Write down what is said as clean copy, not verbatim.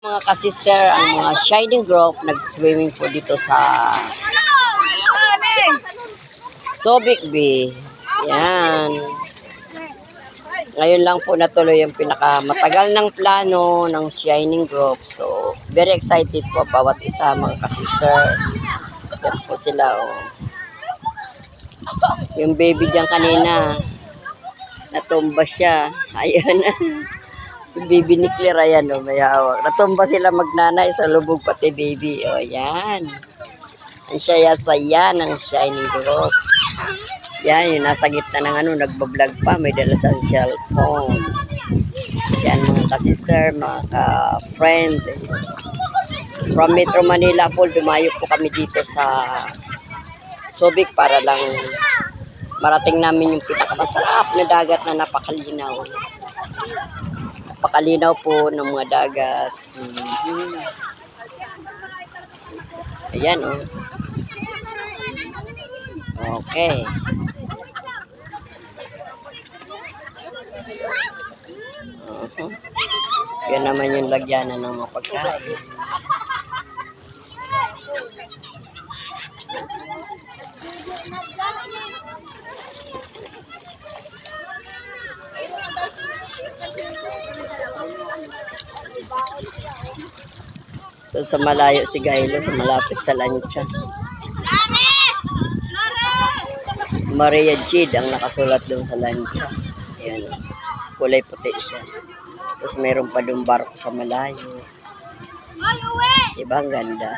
Mga kasister, ang mga Shining Group nag-swimming po dito sa Subic Bay. Yan. Ngayon lang po natuloy yung pinakamatagal ng plano ng Shining Group. So, very excited po bawat isa mga kasister. Yan po sila, oh. Yung baby diyan kanina, natumba siya. Ayan. Yung baby ni Claire, ayan, oh, may hawak. Natumba sila magnanay sa lubog pati baby. O, yan. Ang saya-saya ng Shining Group. Yan, yung nasa gitna ng nagbablog pa. May dala sa cellphone. Yan, mga ka-sister, mga ka-friend. From Metro Manila po, dumayo po kami dito sa Subic para lang marating namin yung pinakamasarap na dagat na napakalinaw. Napakalinaw po ng mga dagat. Ayan, oh. Okay. Yan naman yung lagyanan ng mga pagkain. Doon sa malayo si Gailo, sa malapit sa lancha. Maria Jade ang nakasulat doon sa lancha. Ayan, kulay puti siya. Tapos meron pa doon barko sa malayo. Diba ang ganda?